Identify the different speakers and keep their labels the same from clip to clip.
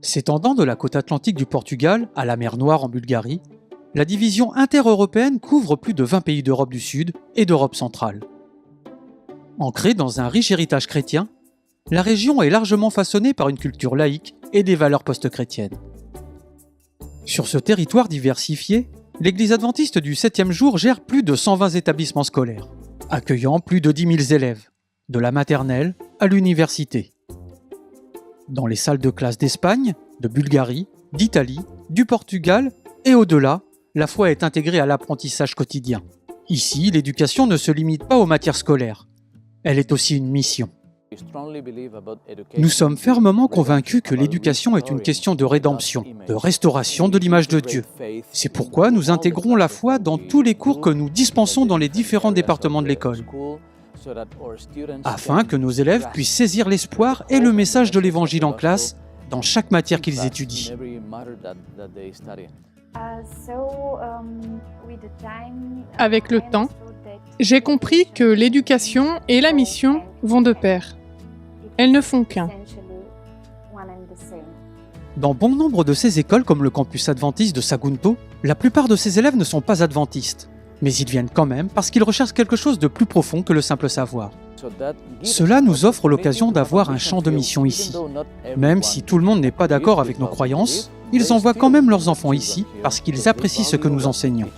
Speaker 1: S'étendant de la côte atlantique du Portugal à la mer Noire en Bulgarie, la division intereuropéenne couvre plus de 20 pays d'Europe du Sud et d'Europe centrale. Ancrée dans un riche héritage chrétien, la région est largement façonnée par une culture laïque et des valeurs post-chrétiennes. Sur ce territoire diversifié, l'Église adventiste du 7e jour gère plus de 120 établissements scolaires, accueillant plus de 10 000 élèves, de la maternelle à l'université. Dans les salles de classe d'Espagne, de Bulgarie, d'Italie, du Portugal et au-delà, la foi est intégrée à l'apprentissage quotidien. Ici, l'éducation ne se limite pas aux matières scolaires. Elle est aussi une mission. Nous sommes fermement convaincus que l'éducation est une question de rédemption, de restauration de l'image de Dieu. C'est pourquoi nous intégrons la foi dans tous les cours que nous dispensons dans les différents départements de l'école, afin que nos élèves puissent saisir l'espoir et le message de l'Évangile en classe dans chaque matière qu'ils étudient.
Speaker 2: Avec le temps, j'ai compris que l'éducation et la mission vont de pair. Elles ne font qu'un.
Speaker 1: Dans bon nombre de ces écoles, comme le campus adventiste de Sagunto, la plupart de ces élèves ne sont pas adventistes, mais ils viennent quand même parce qu'ils recherchent quelque chose de plus profond que le simple savoir. Cela nous offre l'occasion d'avoir un champ de mission ici. Même si tout le monde n'est pas d'accord avec nos croyances, ils envoient quand même leurs enfants ici parce qu'ils apprécient ce que nous enseignons.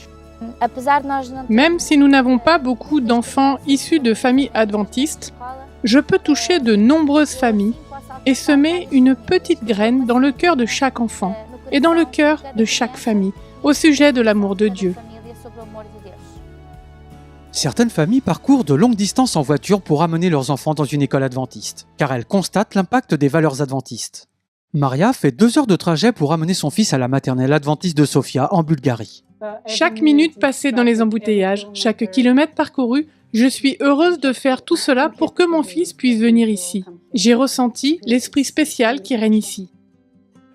Speaker 2: Même si nous n'avons pas beaucoup d'enfants issus de familles adventistes, je peux toucher de nombreuses familles et semer une petite graine dans le cœur de chaque enfant et dans le cœur de chaque famille au sujet de l'amour de Dieu.
Speaker 1: Certaines familles parcourent de longues distances en voiture pour amener leurs enfants dans une école adventiste, car elles constatent l'impact des valeurs adventistes. Maria fait 2 heures de trajet pour amener son fils à la maternelle adventiste de Sofia en Bulgarie.
Speaker 2: Chaque minute passée dans les embouteillages, chaque kilomètre parcouru, je suis heureuse de faire tout cela pour que mon fils puisse venir ici. J'ai ressenti l'esprit spécial qui règne ici.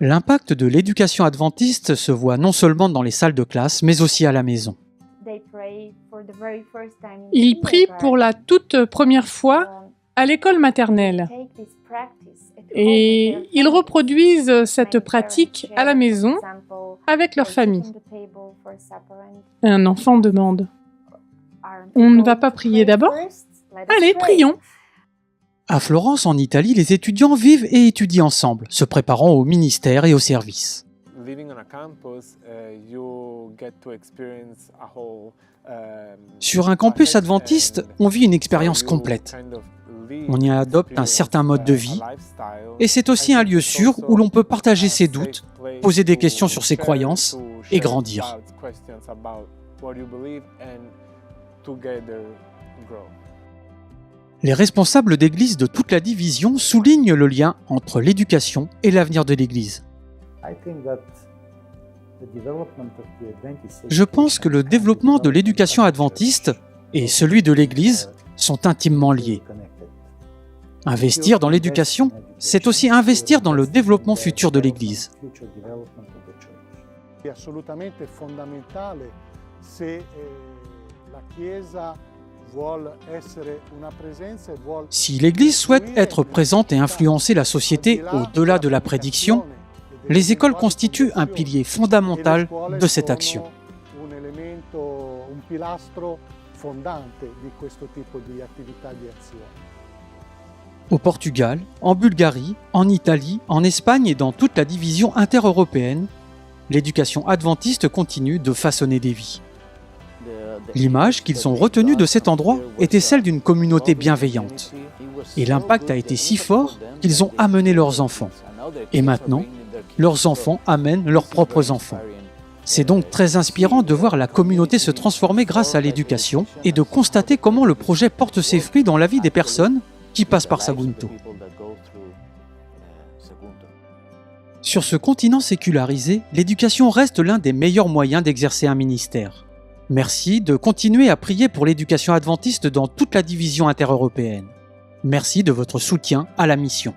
Speaker 1: L'impact de l'éducation adventiste se voit non seulement dans les salles de classe, mais aussi à la maison.
Speaker 2: Ils prient pour la toute première fois à l'école maternelle. Et ils reproduisent cette pratique à la maison avec leur famille. Un enfant demande « On ne va pas prier d'abord ? Allez, prions !»
Speaker 1: À Florence, en Italie, les étudiants vivent et étudient ensemble, se préparant au ministère et au service. Sur un campus adventiste, on vit une expérience complète. On y adopte un certain mode de vie, et c'est aussi un lieu sûr où l'on peut partager ses doutes, poser des questions sur ses croyances et grandir. Les responsables d'église de toute la division soulignent le lien entre l'éducation et l'avenir de l'église. Je pense que le développement de l'éducation adventiste et celui de l'église sont intimement liés. Investir dans l'éducation, c'est aussi investir dans le développement futur de l'église. Si l'Église souhaite être présente et influencer la société au-delà de la prédiction, les écoles constituent un pilier fondamental de cette action. Au Portugal, en Bulgarie, en Italie, en Espagne et dans toute la division intereuropéenne, l'éducation adventiste continue de façonner des vies. L'image qu'ils ont retenue de cet endroit était celle d'une communauté bienveillante. Et l'impact a été si fort qu'ils ont amené leurs enfants. Et maintenant, leurs enfants amènent leurs propres enfants. C'est donc très inspirant de voir la communauté se transformer grâce à l'éducation et de constater comment le projet porte ses fruits dans la vie des personnes qui passent par Sagunto. Sur ce continent sécularisé, l'éducation reste l'un des meilleurs moyens d'exercer un ministère. Merci de continuer à prier pour l'éducation adventiste dans toute la division intereuropéenne. Merci de votre soutien à la mission.